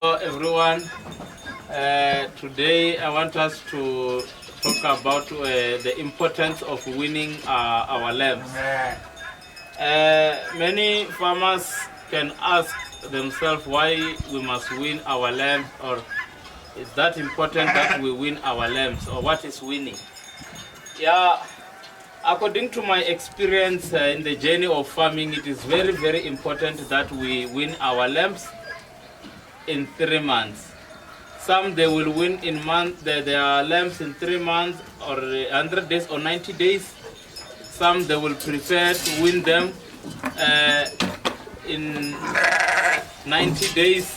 Hello everyone. Today I want us to talk about the importance of weaning our lambs. Many farmers can ask themselves why we must wean our lambs, or is that important that we wean our lambs, or what is weaning? Yeah, according to my experience in the journey of farming, it is very, very important that we wean our lambs in 3 months. Some they will win in month, their lambs in 3 months or 100 days or 90 days. Some they will prefer to win them in 90 days.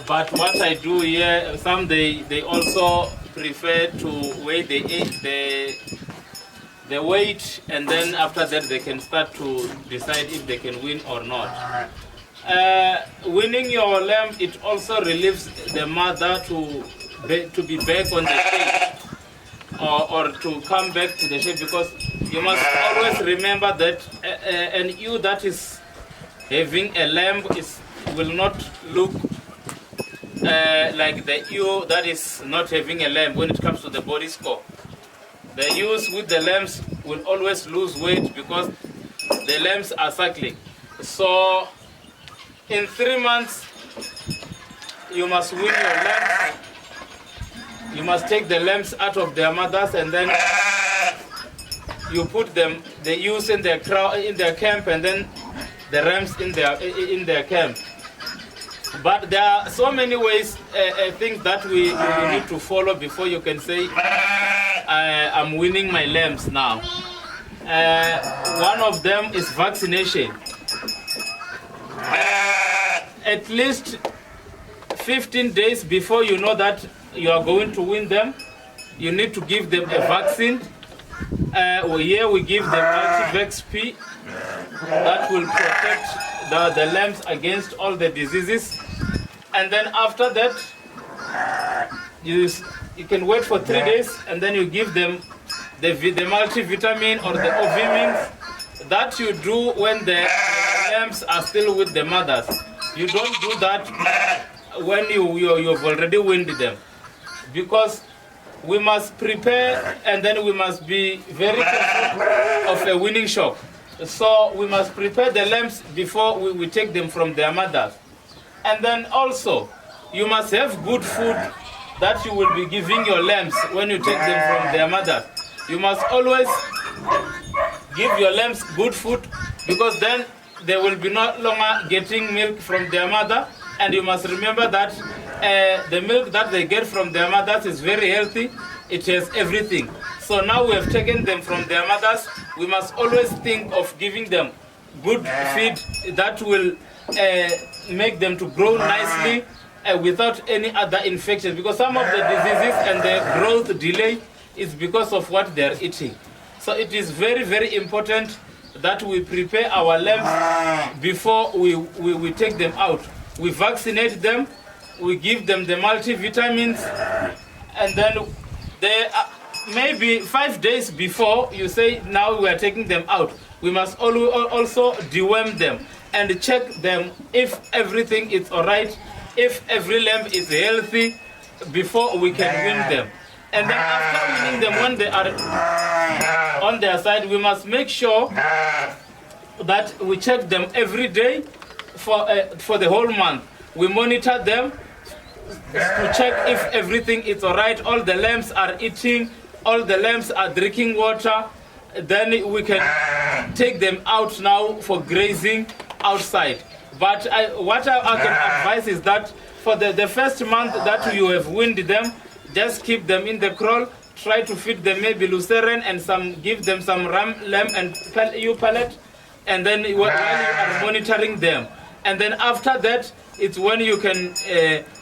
But what I do here, some they also prefer to weigh the weight, and then after that they can start to decide if they can win or not. Winning your lamb, it also relieves the mother to be back on the shape, or to come back to the shape, because you must always remember that an ewe that is having a lamb will not look like the ewe that is not having a lamb when it comes to the body score. The ewes with the lambs will always lose weight because the lambs are suckling. So in 3 months, you must wean your lambs. You must take the lambs out of their mothers, and then you put them, the ewes in their camp, and then the rams in their camp. But there are so many ways, things that we need to follow before you can say, I'm weaning my lambs now. One of them is vaccination. At least 15 days before you know that you are going to win them, you need to give them a vaccine. Here we give them Multivax P that will protect the lambs against all the diseases. And then after that, you can wait for 3 days, and then you give them the multivitamin or the ovimin that you do when the lambs are still with the mothers. You don't do that when you've already weaned them, because we must prepare, and then we must be very careful of a weaning shock. So we must prepare the lambs before we take them from their mothers. And then also, you must have good food that you will be giving your lambs when you take them from their mothers. You must always give your lambs good food, because then they will be no longer getting milk from their mother. And you must remember that the milk that they get from their mothers is very healthy. It has everything. So now we have taken them from their mothers. We must always think of giving them good feed that will make them to grow nicely without any other infections, because some of the diseases and the growth delay is because of what they are eating. So it is very, very important that we prepare our lambs before we take them out. We vaccinate them, we give them the multivitamins, and then maybe 5 days before you say now we are taking them out, we must also deworm them and check them if everything is all right, if every lamb is healthy, before we can wean them. And then after weaning them, when they are on their side, we must make sure that we check them every day for the whole month. We monitor them to check if everything is all right, all the lambs are eating, all the lambs are drinking water. Then we can take them out now for grazing outside. But what I can advise is that for the first month that you have weaned them, just keep them in the kraal. Try to feed them maybe lucerne and give them some lamb and ewe pellet, and then while you are monitoring them. And then after that, it's when you can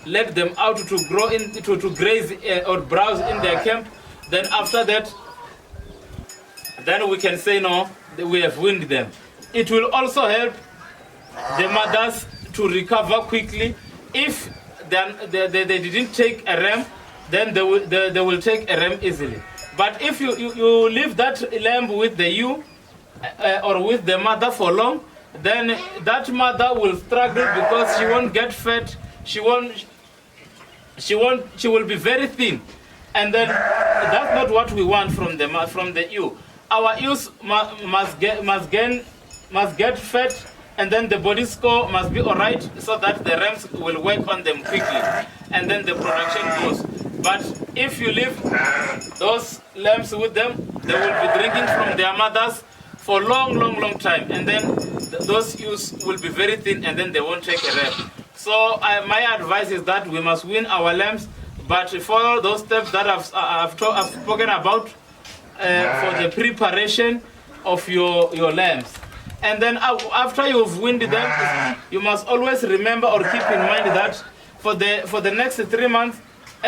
let them out to grow to graze or browse in their camp. Then after that, then we can say no, we have weaned them. It will also help the mothers to recover quickly. If they didn't take a ram, then they will take a ram easily. But if you leave that lamb with the ewe or with the mother for long, then that mother will struggle because she won't get fed. She will be very thin, and then that's not what we want from the ewe. Our ewes must get fed, and then the body score must be all right, so that the rams will work on them quickly, and then the production goes. But if you leave those lambs with them, they will be drinking from their mothers for long time, and then those ewes will be very thin, and then they won't take a ram. So my advice is that we must wean our lambs, but follow those steps that I've spoken about for the preparation of your lambs. And then after you've weaned them, you must always remember or keep in mind that for the next 3 months,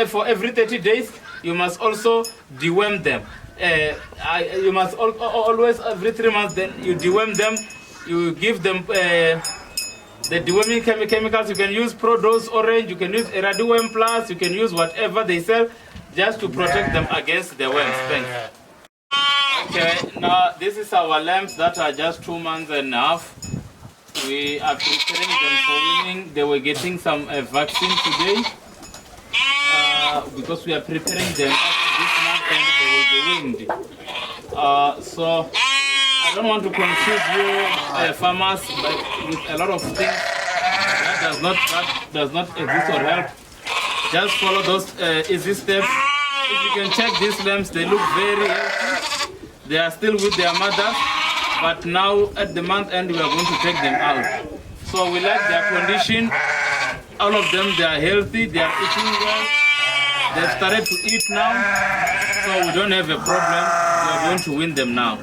for every 30 days, you must also deworm them. You must always, every 3 months, then you deworm them. You give them the deworming chemicals. You can use Produce Orange, you can use Iraduem Plus, you can use whatever they sell, just to protect them against the worms. Thanks. Okay, now this is our lambs that are just 2 months and a half. We are preparing them for weaning. They were getting some vaccine today because we are preparing them up this month and they will be weaned. So I don't want to confuse you farmers with a lot of things that does not exist or help. Just follow those easy steps. If you can check these lambs, they look very healthy. They are still with their mothers, but now at the month end we are going to take them out. So we like their condition. All of them, they are healthy, they are eating well. They've started to eat now, so we don't have a problem. We are going to win them now.